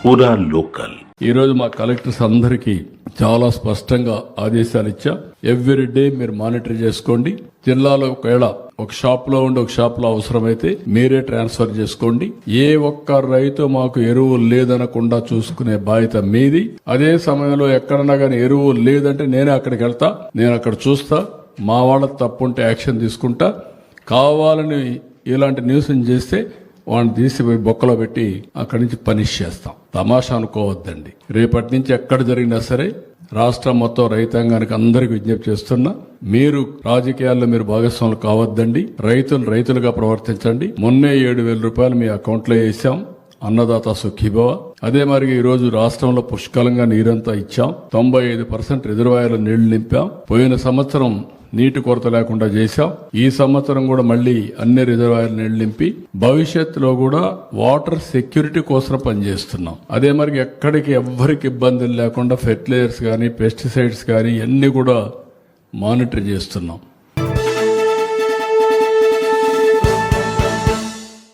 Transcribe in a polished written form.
పూరా లోకల్. ఈ రోజు మా కలెక్టర్స్ అందరికీ చాలా స్పష్టంగా ఆదేశాలు ఇచ్చా. ఎవ్రీ డే మీరు మానిటర్ చేసుకోండి. జిల్లాలో ఒకవేళ ఒక షాప్ లో ఉండి ఒక షాప్ లో అవసరమైతే మీరే ట్రాన్స్ఫర్ చేసుకోండి. ఏ ఒక్క రైతు మాకు ఎరువులు లేదనకుండా చూసుకునే బాధ్యత మీది. అదే సమయంలో ఎక్కడన్నా కానీ ఎరువులు లేదంటే నేనే అక్కడికి వెళ్తా, నేను అక్కడ చూస్తా. మా వాళ్ళ తప్పుంటే యాక్షన్ తీసుకుంటా. కావాలని ఇలాంటి న్యూస్ చేస్తే వాడిని తీసిపోయి బొక్కలో పెట్టి అక్కడి నుంచి పనిష్ చేస్తాం. తమాషా అనుకోవద్దండి. రేపటి నుంచి ఎక్కడ జరిగినా సరే రాష్ట్రం మొత్తం రైతాంగానికి అందరికి విజ్ఞప్తి చేస్తున్నా, మీరు రాజకీయాల్లో మీరు భాగస్వాములు కావద్దండి. రైతులుగా ప్రవర్తించండి. మొన్నే 7,000 రూపాయలు మీ అకౌంట్ లో వేసాం. అన్నదాత సుఖీభవ. అదే మరి ఈ రోజు రాష్ట్రంలో పుష్కలంగా నీరంతా ఇచ్చాం. 95% రిజర్వాయర్ల నీళ్లు నింపాం. పోయిన సంవత్సరం నీటి కొరత లేకుండా చేశాం. ఈ సంవత్సరం కూడా మళ్లీ అన్ని రిజర్వాయర్లు నీళ్లు నింపి భవిష్యత్తులో కూడా వాటర్ సెక్యూరిటీ కోసం పనిచేస్తున్నాం. అదే మరి ఎక్కడికి ఎవ్వరికి ఇబ్బందులు లేకుండా ఫెర్టిలైజర్స్ గానీ పెస్టిసైడ్స్ గానీ అన్ని కూడా మానిటర్ చేస్తున్నాం.